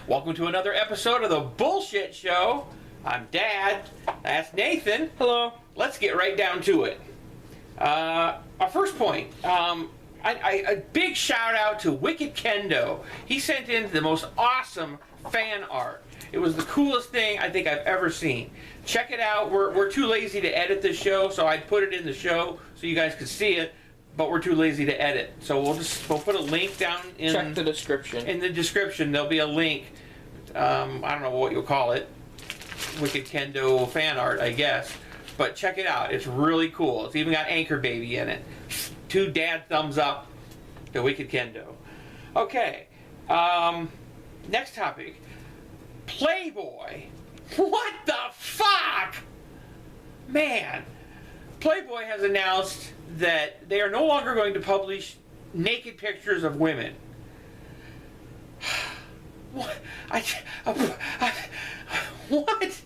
Welcome to another episode of the Bullshit Show. I'm Dad. That's Nathan. Hello. Let's get right down to it. Our first point. A big shout out to Wicked Kendo. He sent in the most awesome fan art. It was the coolest thing I think I've ever seen. Check it out. We're too lazy to edit this show, so I'd put it in the show so you guys could see it. But we're too lazy to edit, so we'll put a link down in. Check the description. In the description, there'll be a link. I don't know what you'll call it. Wicked Kendo fan art, I guess. But check it out. It's really cool. It's even got Anchor Baby in it. 2 dad thumbs up to Wicked Kendo. Okay. Next topic. Playboy. What the fuck? Man. Playboy has announced that they are no longer going to publish naked pictures of women. What? What?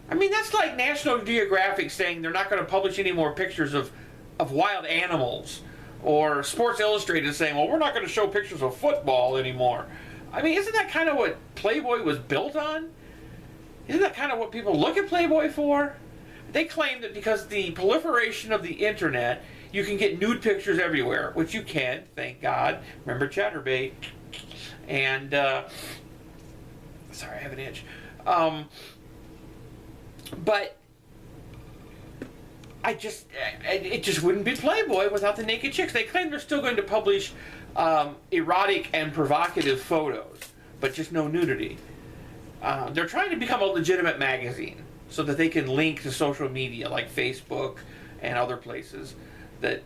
I mean, that's like National Geographic saying they're not going to publish any more pictures of wild animals. Or Sports Illustrated saying, well, we're not going to show pictures of football anymore. I mean, isn't that kind of what Playboy was built on? Isn't that kind of what people look at Playboy for? They claim that because the proliferation of the internet, you can get nude pictures everywhere, which you can, thank God. Remember Chatterbait. And, sorry, I have an itch. But it just wouldn't be Playboy without the naked chicks. They claim they're still going to publish erotic and provocative photos, but just no nudity. They're trying to become a legitimate magazine so that they can link to social media like Facebook and other places that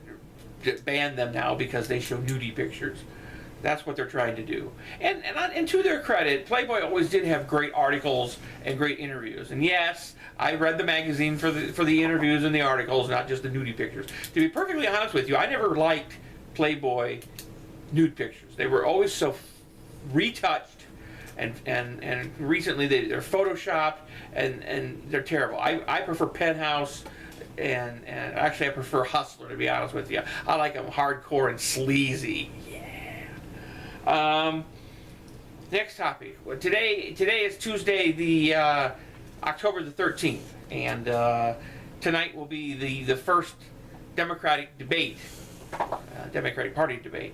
ban them now because they show nudie pictures. That's what they're trying to do. And to their credit, Playboy always did have great articles and great interviews. And yes, I read the magazine for the interviews and the articles, not just the nudie pictures. To be perfectly honest with you, I never liked Playboy nude pictures. They were always so retouched, and recently they're photoshopped, and they're terrible. I prefer Penthouse, and actually I prefer Hustler, to be honest with you. I like them hardcore and sleazy. Next topic. Well, today is Tuesday, the October the 13th, and tonight will be the first Democratic debate, Democratic Party debate.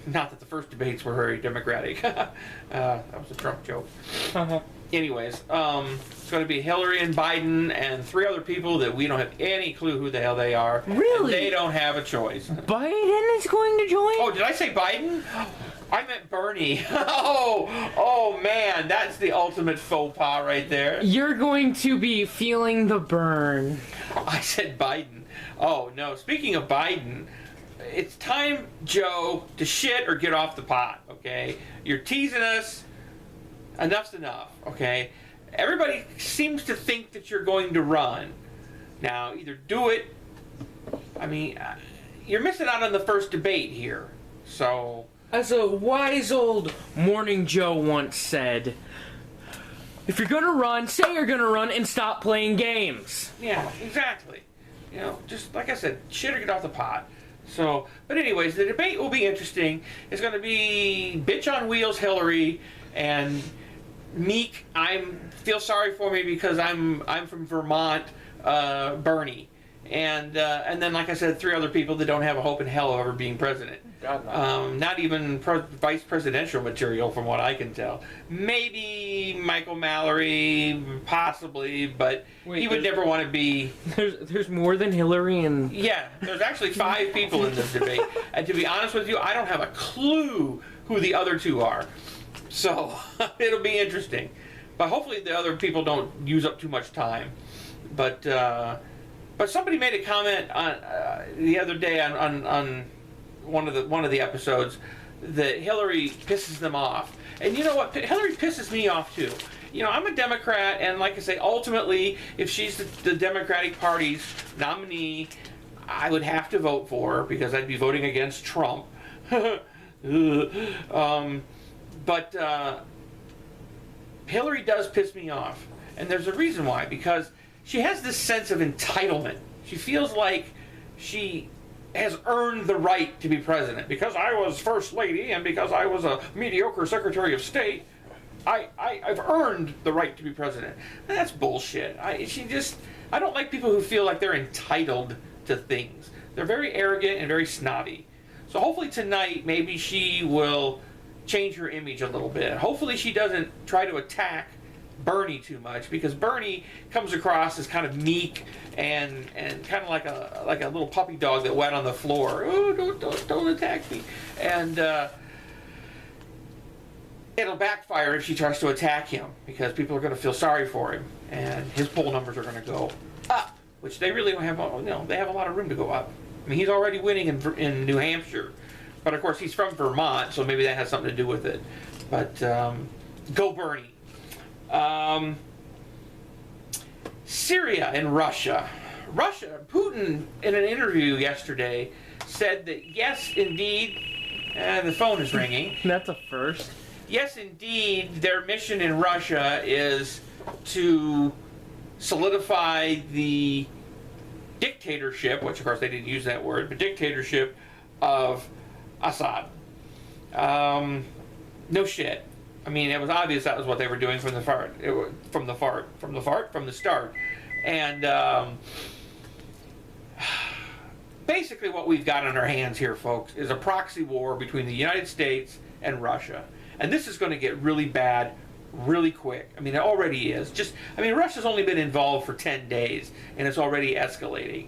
Not that the first debates were very democratic. That was a Trump joke. Anyways, it's going to be Hillary and Biden and 3 other people that we don't have any clue who the hell they are. Really? And they don't have a choice. Biden is going to join? Oh, did I say Biden? I meant Bernie. Oh man, that's the ultimate faux pas right there. You're going to be feeling the burn. I said Biden. Oh no, speaking of Biden, it's time, Joe, to shit or get off the pot, okay? You're teasing us. Enough's enough, okay? Everybody seems to think that you're going to run. Now, either do it. I mean, you're missing out on the first debate here. So, as a wise old Morning Joe once said, if you're gonna run, say you're gonna run and stop playing games. Yeah, exactly. You know, just like I said, shit or get off the pot. So, but anyways, the debate will be interesting. It's going to be bitch on wheels Hillary and meek. Feel sorry for me because I'm from Vermont, Bernie, and then like I said, 3 other people that don't have a hope in hell of ever being president. God, no. Not even vice presidential material, from what I can tell. Maybe Michael Mallory, possibly, but he would never want to be. There's more than Hillary and. Yeah, there's actually 5 people in this debate, and to be honest with you, I don't have a clue who the other 2 are. So it'll be interesting, but hopefully the other people don't use up too much time. But somebody made a comment on the other day on one of the episodes that Hillary pisses them off. And you know what? Hillary pisses me off too. You know, I'm a Democrat, and like I say, ultimately, if she's the Democratic Party's nominee, I would have to vote for her because I'd be voting against Trump. But Hillary does piss me off. And there's a reason why. Because she has this sense of entitlement. She feels like she has earned the right to be president. Because I was first lady and because I was a mediocre secretary of state, I've earned the right to be president. That's bullshit. I don't like people who feel like they're entitled to things. They're very arrogant and very snobby. So hopefully tonight, maybe she will change her image a little bit. Hopefully she doesn't try to attack Bernie too much, because Bernie comes across as kind of meek and kind of like a little puppy dog that wet on the floor. Oh, don't attack me. And it'll backfire if she tries to attack him, because people are going to feel sorry for him, and his poll numbers are going to go up, which they really don't have. They have a lot of room to go up. I mean, he's already winning in New Hampshire, but of course he's from Vermont, so maybe that has something to do with it. But go Bernie. Syria and Russia. Putin, in an interview yesterday, said that yes, indeed, the phone is ringing. That's a first. Yes, indeed, their mission in Russia is to solidify the dictatorship, which of course they didn't use that word, but dictatorship of Assad. No shit. I mean, it was obvious that was what they were doing from the start. And basically what we've got on our hands here, folks, is a proxy war between the United States and Russia. And this is going to get really bad really quick. I mean, it already is. Russia's only been involved for 10 days, and it's already escalating.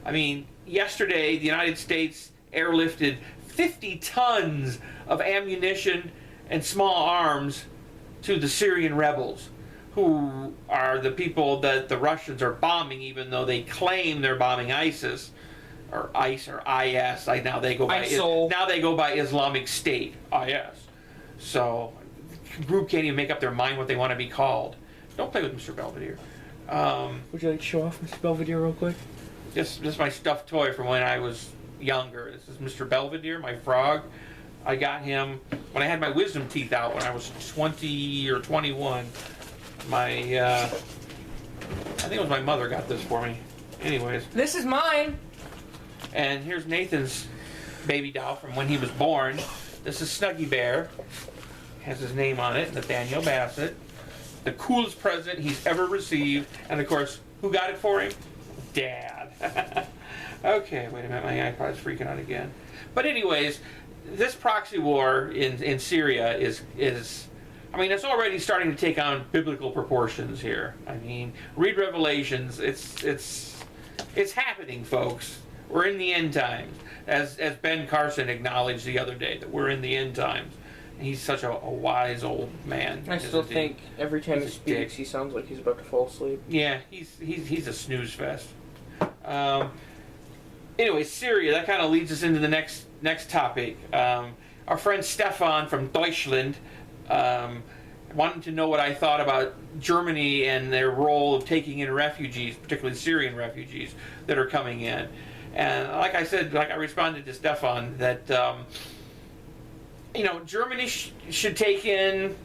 I mean, yesterday, the United States airlifted 50 tons of ammunition and small arms to the Syrian rebels, who are the people that the Russians are bombing, even though they claim they're bombing ISIS, or ICE, or IS. Now they go by ISIL. Now they go by Islamic State, IS. So, the group can't even make up their mind what they want to be called. Don't play with Mr. Belvedere. Would you like to show off Mr. Belvedere real quick? This is my stuffed toy from when I was younger. This is Mr. Belvedere, my frog. I got him when I had my wisdom teeth out when I was 20 or 21. I think it was my mother got this for me. Anyways. This is mine. And here's Nathan's baby doll from when he was born. This is Snuggy Bear. Has his name on it, Nathaniel Bassett. The coolest present he's ever received. And of course, who got it for him? Dad. Okay, wait a minute, my iPod's freaking out again. But anyways, this proxy war in Syria is it's already starting to take on biblical proportions here. I mean, read Revelations. It's happening, folks. We're in the end times, as Ben Carson acknowledged the other day, that we're in the end times. He's such a wise old man. I still think every time he speaks, he sounds like he's about to fall asleep. Yeah, he's a snooze fest. Anyway, Syria. That kind of leads us into the next topic. Our friend Stefan from Deutschland wanted to know what I thought about Germany and their role of taking in refugees, particularly Syrian refugees that are coming in. And like I said, I responded to Stefan that Germany should take in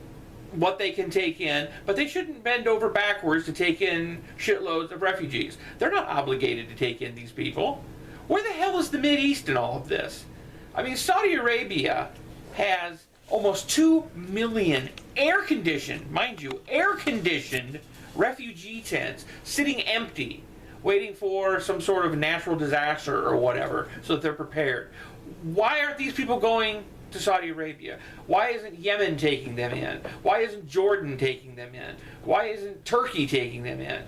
what they can take in, but they shouldn't bend over backwards to take in shitloads of refugees. They're not obligated to take in these people. Where the hell is the Mideast in all of this? I mean, Saudi Arabia has almost 2 million air-conditioned, mind you, air-conditioned refugee tents sitting empty, waiting for some sort of natural disaster or whatever, so that they're prepared. Why aren't these people going to Saudi Arabia? Why isn't Yemen taking them in? Why isn't Jordan taking them in? Why isn't Turkey taking them in?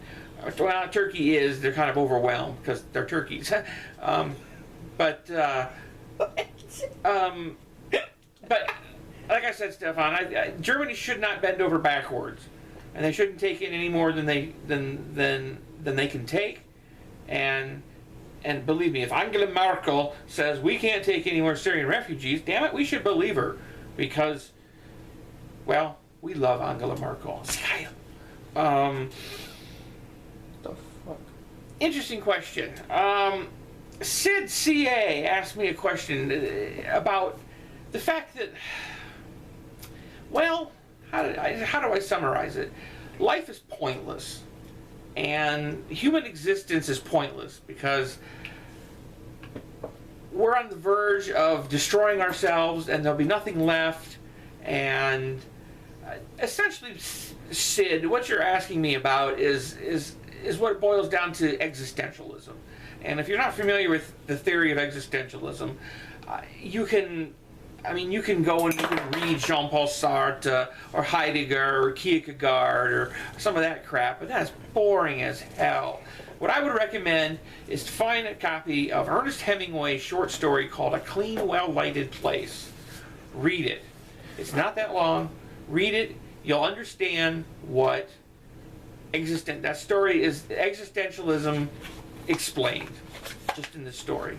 Well, Turkey is. They're kind of overwhelmed because they're turkeys. But like I said, Stefan, Germany should not bend over backwards, and they shouldn't take in any more than they can take. And believe me, if Angela Merkel says we can't take any more Syrian refugees, damn it, we should believe her, because, well, we love Angela Merkel. The fuck? Interesting question. Sid CA asked me a question about the fact that, well, how do I summarize it? Life is pointless, and human existence is pointless because we're on the verge of destroying ourselves, and there'll be nothing left. And essentially, Sid, what you're asking me about is what it boils down to: existentialism. And if you're not familiar with the theory of existentialism, you can go and you can read Jean-Paul Sartre or Heidegger or Kierkegaard or some of that crap, but that's boring as hell. What I would recommend is to find a copy of Ernest Hemingway's short story called A Clean, Well-Lighted Place. Read it. It's not that long. Read it. You'll understand what that story is. Existentialism explained just in the story.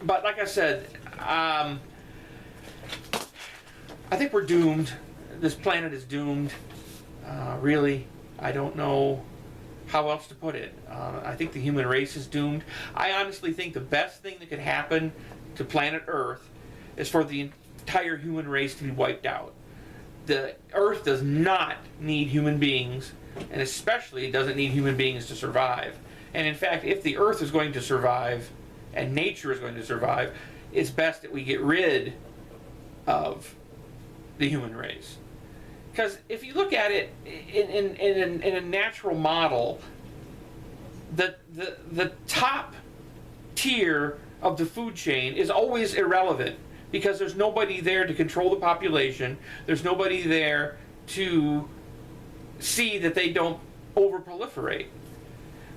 But like I said, I think we're doomed. This planet is doomed. Really, I don't know how else to put it. I think the human race is doomed. I honestly think the best thing that could happen to planet Earth is for the entire human race to be wiped out. The Earth does not need human beings, and especially it doesn't need human beings to survive. And in fact, if the Earth is going to survive, and nature is going to survive, it's best that we get rid of the human race. Because if you look at it in a natural model, the top tier of the food chain is always irrelevant, because there's nobody there to control the population. There's nobody there to see that they don't overproliferate.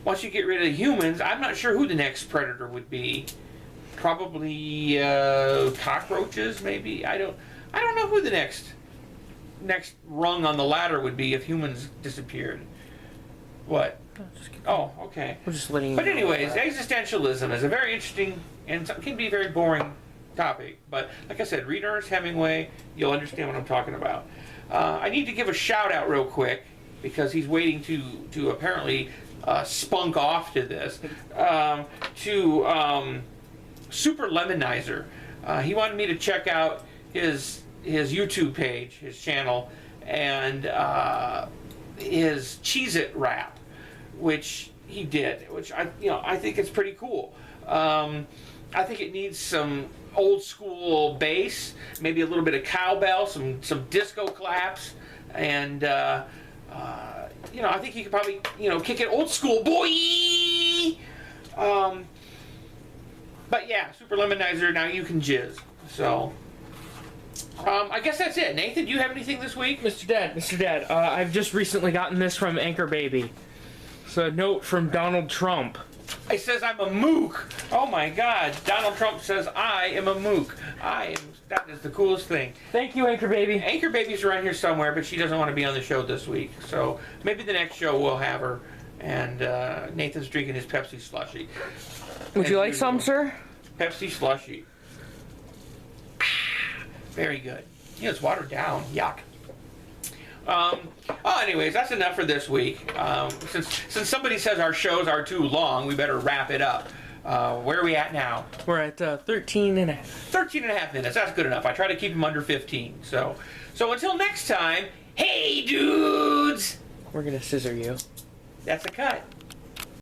Once you get rid of humans, I'm not sure who the next predator would be. Probably cockroaches, maybe. I don't know who the next rung on the ladder would be if humans disappeared. What? Oh, okay. We're just letting you But know anyways, that. existentialism is a very interesting and can be a very boring topic. But like I said, read Ernest Hemingway. You'll understand what I'm talking about. I need to give a shout out real quick, because he's waiting to apparently spunk off to this, to Super Lemonizer. He wanted me to check out his YouTube page, his channel, and his Cheez-It rap, which he did, which I think it's pretty cool. I think it needs some old school bass, maybe a little bit of cowbell, some disco claps, and I think he could probably kick it old school, boy. But yeah, Super Lemonizer, now you can jizz. So I guess that's it. Nathan, do you have anything this week? Mr. Dad, I've just recently gotten this from Anchor Baby. It's a note from Donald Trump. It says I'm a mook. Oh my God, Donald Trump says I am a mook. That is the coolest thing. Thank you, Anchor Baby. Anchor Baby's around here somewhere, but she doesn't want to be on the show this week. So maybe the next show we'll have her, and Nathan's drinking his Pepsi slushie. Would you like some, sir? Pepsi slushie. Very good. It's watered down. Yuck. Anyways, that's enough for this week. Since somebody says our shows are too long, we better wrap it up. Where are we at now? We're at 13 and a half. 13 and a half minutes. That's good enough. I try to keep them under 15. So until next time, hey dudes! We're gonna scissor you. That's a cut.